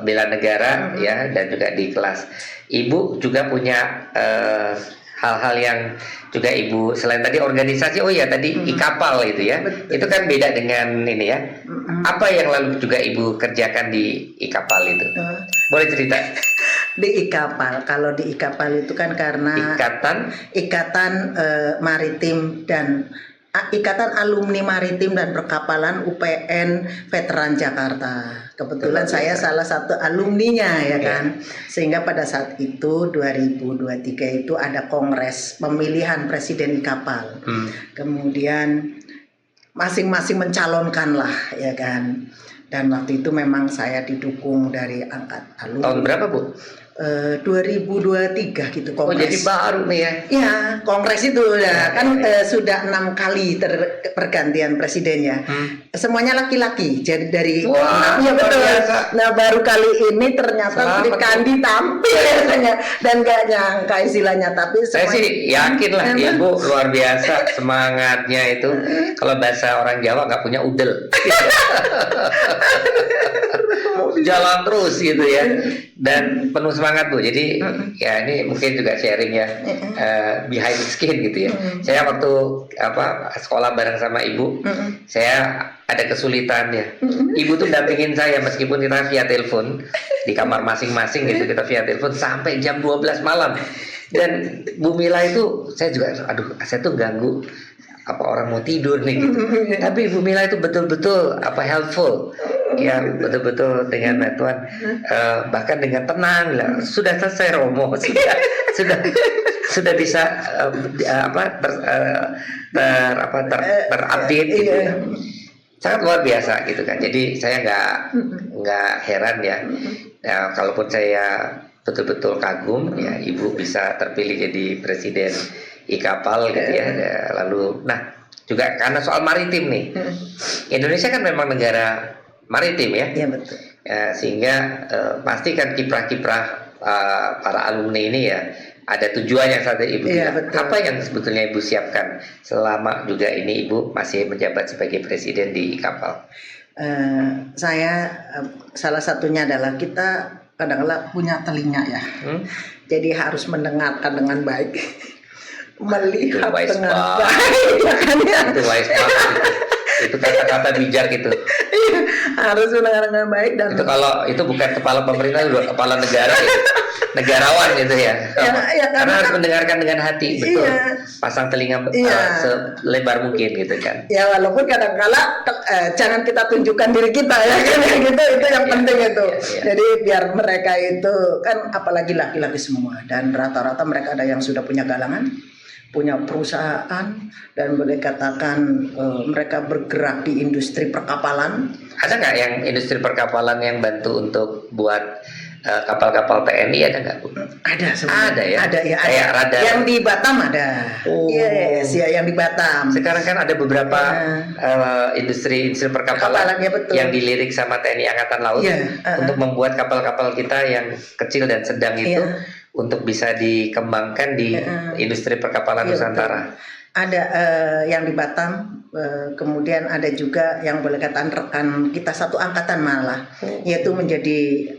bela negara ya, dan juga di kelas. Ibu juga punya hal-hal yang juga Ibu, selain tadi organisasi, tadi IKAPAL itu ya. Itu kan beda dengan ini ya. Apa yang lalu juga Ibu kerjakan di IKAPAL itu? Boleh cerita? Di IKAPAL, kalau di IKAPAL itu kan karena Ikatan Maritim dan Ikatan Alumni Maritim dan Perkapalan UPN Veteran Jakarta. Kebetulan saya salah satu alumninya ya kan. Sehingga pada saat itu 2023 itu ada kongres pemilihan presiden IKAPAL. Kemudian masing-masing mencalonkan lah ya kan. Dan waktu itu memang saya didukung dari angkat alumni. Tahun berapa, Bu? 2023 gitu kongres. Oh, jadi baru nih ya? Iya, kongres itu sudah 6 kali pergantian presidennya. Semuanya laki-laki. Jadi dari betul. Nah, baru kali ini ternyata Sri Kandi tampil dan gak nyangka istilahnya, tapi saya sih yakin lah Ibu luar biasa semangatnya itu. Kalau bahasa orang Jawa nggak punya udel. Jalan terus gitu ya, dan penuh semangat Bu. Jadi ya ini mungkin juga sharing ya, behind the skin gitu ya. Saya waktu sekolah bareng sama Ibu, saya ada kesulitan ya. Ibu tuh dampingin saya meskipun kita via telepon di kamar masing-masing gitu, kita via telepon sampai jam 12 malam. Dan Bu Mila itu saya juga saya tuh ganggu orang mau tidur nih gitu. Tapi Bu Mila itu betul-betul helpful. Ya betul-betul dengan bantuan bahkan dengan tenang lah, sudah selesai Romo, sudah sudah bisa terupdate gitu ya. Sangat luar biasa gitu kan. Jadi saya nggak heran ya. Ya, kalaupun saya betul-betul kagum ya, Ibu bisa terpilih jadi presiden IKAPAL gitu ya. Lalu, nah juga karena soal maritim nih, Indonesia kan memang negara maritim ya. Iya betul. Ya, sehingga pasti kan kiprah-kiprah para alumni ini ya ada tujuan yang saat Ibu Iya, bilang. betul. Apa yang sebetulnya Ibu siapkan selama juga ini Ibu masih menjabat sebagai presiden di IKAPAL? Saya salah satunya adalah kita kadang-kadang punya telinga ya, jadi harus mendengarkan dengan baik, melihat Itu wise dengan banget. baik, ya kan ya. Itu wise banget. Itu kata-kata bijak itu. Iya, harus mendengarkan dengan baik dan Itu kalau itu bukan kepala pemerintah, udah kepala negara gitu. Negarawan gitu ya. Ya, Karena harus kan- mendengarkan dengan hati, betul. Iya. Pasang telinga Iya. selebar mungkin gitu kan. ya walaupun kadang-kala jangan kita tunjukkan diri kita ya kan ya, gitu itu yang Iya, penting itu. iya. Jadi biar mereka itu kan apalagi laki-laki semua dan rata-rata mereka ada yang sudah punya galangan, punya perusahaan dan boleh katakan mereka bergerak di industri perkapalan. Ada nggak yang industri perkapalan yang bantu untuk buat kapal-kapal TNI, ada nggak Bu? Ada sebenarnya. Ada ya? Ada ya. Kayak Ada. radar. Yang di Batam ada. Oh. Yes, ya yang di Batam. Sekarang kan ada beberapa industri perkapalan Perkapalan, ya, betul. yang dilirik sama TNI Angkatan Laut Iya, untuk membuat kapal-kapal kita yang kecil dan sedang itu Iya. untuk bisa dikembangkan di industri perkapalan Iya, Nusantara. Ada yang di Batam, kemudian ada juga yang boleh katakan rekan kita satu angkatan malah, yaitu menjadi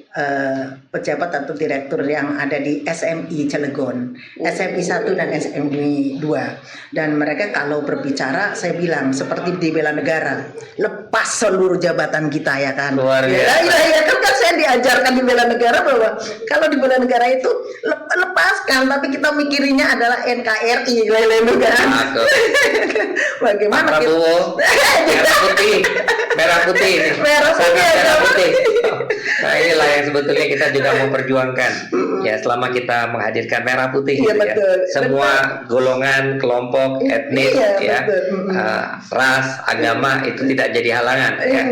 pejabat atau direktur yang ada di SMI Cilegon, SMI 1 dan SMI 2. Dan mereka kalau berbicara, saya bilang seperti di bela negara, lepas seluruh jabatan kita ya kan. Luar biasa. Ya kan saya diajarkan di bela negara bahwa kalau di bela negara itu lepaskan, tapi kita mikirnya adalah NKRI, lain-lain kan. Aduh. Bagaimana Pak Prabowo, merah putih, merah putih, Merah putih, sangat merah apa? putih. Nah inilah yang sebetulnya kita juga mau perjuangkan. Ya selama kita menghadirkan merah putih, Iya, gitu ya. betul. Semua golongan, kelompok, etnis, Iya, ya, betul. ras, agama itu tidak jadi halangan. Ya.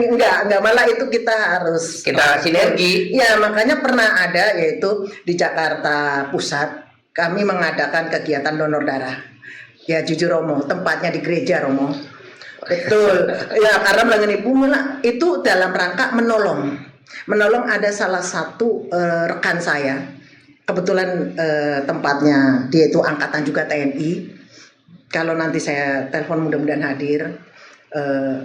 Enggak malah itu kita harus Kita sinergi. Ya makanya pernah ada yaitu di Jakarta Pusat kami mengadakan kegiatan donor darah. Ya jujur Romo, tempatnya di gereja Romo. Betul. Ya karena bilang ibu itu dalam rangka menolong ada salah satu rekan saya. Kebetulan tempatnya dia itu angkatan juga TNI. Kalau nanti saya telepon mudah-mudahan hadir.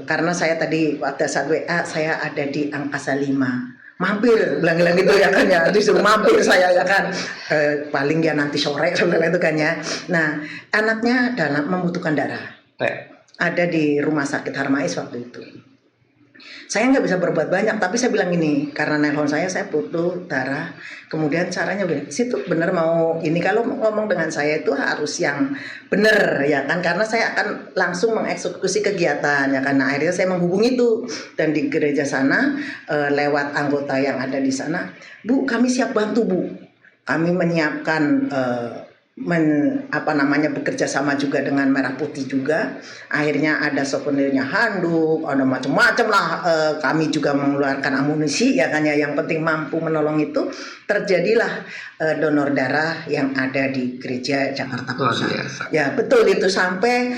Karena saya tadi pada saat WA saya ada di angkasa 5. Mampir bilang gitu ya kan ya, disuruh mampir saya ya kan, paling ya nanti sore bilang itu kan ya. Nah anaknya membutuhkan darah, ada di rumah sakit Harmais waktu itu. Saya nggak bisa berbuat banyak, tapi saya bilang ini karena nelpon saya butuh darah. Kemudian caranya bilang, situ bener mau ini kalau ngomong dengan saya itu harus yang bener ya kan, karena saya akan langsung mengeksekusi kegiatan ya karena akhirnya saya menghubungi itu dan di gereja sana lewat anggota yang ada di sana, Bu kami siap bantu Bu, kami menyiapkan bekerja sama juga dengan Merah Putih juga. Akhirnya ada souvenirnya handuk, ada macam-macam lah. Kami juga mengeluarkan amunisi ya kan ya, yang penting mampu menolong itu. Terjadilah donor darah yang ada di gereja Jakarta Pusat. Ya betul itu sampai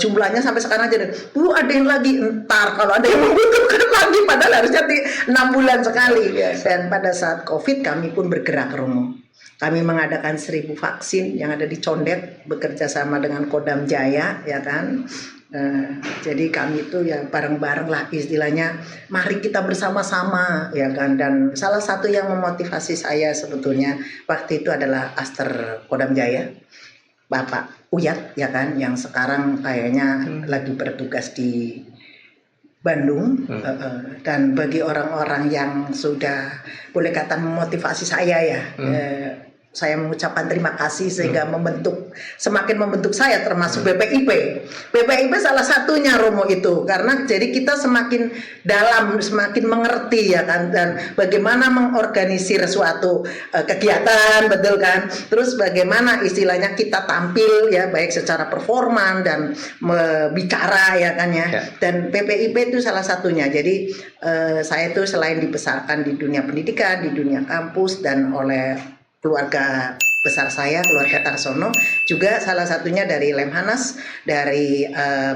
jumlahnya sampai sekarang aja. Bu ada yang lagi, entar kalau ada yang membutuhkan lagi, padahal harusnya 6 bulan sekali. Dan pada saat COVID kami pun bergerak Romo. Kami mengadakan 1000 vaksin yang ada di Condet bekerja sama dengan Kodam Jaya ya kan. Jadi kami itu ya bareng-bareng lah istilahnya, mari kita bersama-sama ya kan. Dan salah satu yang memotivasi saya sebetulnya waktu itu adalah Aster Kodam Jaya, Bapak Uyat ya kan, yang sekarang kayaknya lagi bertugas di Bandung. Dan bagi orang-orang yang sudah boleh kata memotivasi saya ya, saya mengucapkan terima kasih sehingga semakin membentuk saya, termasuk BPIP. BPIP salah satunya, Romo, itu karena jadi kita semakin dalam, semakin mengerti ya kan, dan bagaimana mengorganisir suatu kegiatan, betul kan? Terus bagaimana istilahnya kita tampil ya, baik secara performan dan bicara ya kan ya. Dan BPIP itu salah satunya. Jadi saya itu selain dibesarkan di dunia pendidikan, di dunia kampus dan oleh keluarga besar saya, keluarga Tarsono, juga salah satunya dari Lemhanas, dari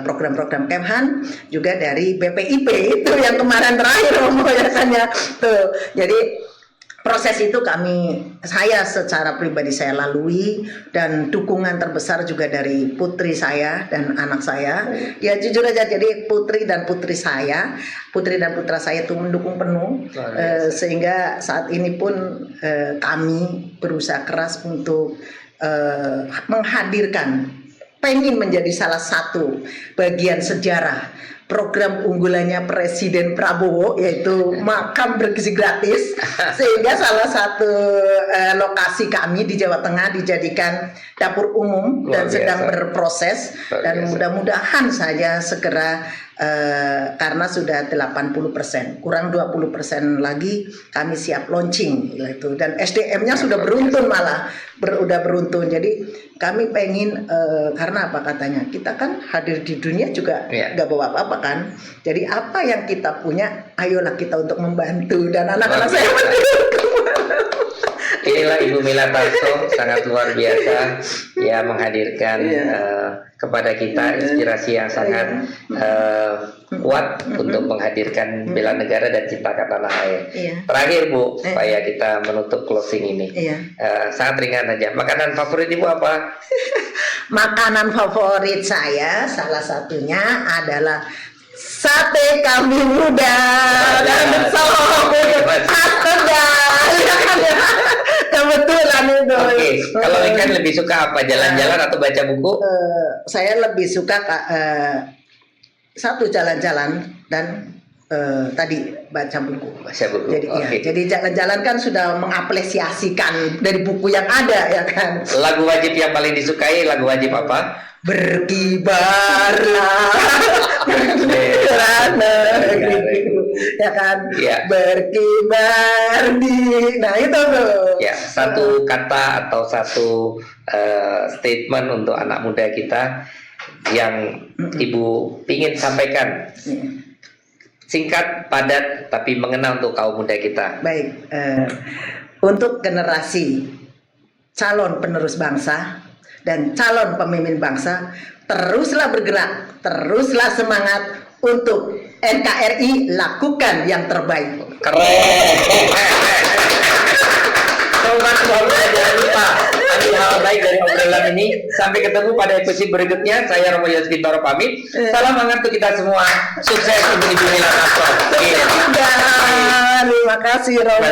program-program Kemhan, juga dari BPIP itu yang kemarin terakhir, Romo, ya kan ya. Tuh, jadi proses itu saya secara pribadi saya lalui, dan dukungan terbesar juga dari putri saya dan anak saya. Ya jujur aja, jadi putri dan putra saya itu mendukung penuh, sehingga saat ini pun kami berusaha keras untuk menghadirkan, pengen menjadi salah satu bagian sejarah program unggulannya Presiden Prabowo, yaitu makan bergizi gratis, sehingga salah satu lokasi kami di Jawa Tengah dijadikan dapur umum dan sedang berproses, dan mudah-mudahan saja segera, karena sudah 80%, kurang 20% lagi kami siap launching gitu. Dan SDM-nya sudah beruntun, malah udah beruntun. Jadi kami pengen, karena apa katanya, kita kan hadir di dunia juga nggak bawa apa-apa kan. Jadi apa yang kita punya, ayolah kita untuk membantu, dan anak-anak saya inilah Ibu Mila Tarso, sangat luar biasa ya, menghadirkan kepada kita inspirasi yang sangat kuat untuk menghadirkan bela negara dan ciptakan tanah air. Terakhir Bu, supaya kita menutup closing ini, sangat ringan aja. Makanan favorit Ibu apa? Makanan favorit saya salah satunya adalah sate kambing muda dan sop khas Tegal. Kebetulan itu. Oke, kalau ikan lebih suka apa? Jalan-jalan atau baca buku? Saya lebih suka satu, jalan-jalan, dan tadi baca buku. Jadi jadi jalan-jalan kan sudah mengapresiasikan dari buku yang ada ya kan. Lagu wajib yang paling disukai, lagu wajib apa? Berkibarlah bendera negeriku, ya kan? Berkibar nah itu tuh. Ya, satu kata atau satu statement untuk anak muda kita yang Ibu ingin sampaikan. Singkat, padat, tapi mengena untuk kaum muda kita. Baik, untuk generasi calon penerus bangsa dan calon pemimpin bangsa, teruslah bergerak, teruslah semangat untuk NKRI, lakukan yang terbaik. Keren. Sobat Muda, jangan lupa ambil hal baik dari obrolan ini. Sampai ketemu pada episode berikutnya. Saya Romo Yos Bintoro pamit. Salam hangat untuk kita semua. Sukses untuk Ibu Mila Tarso. Terima kasih, Romo.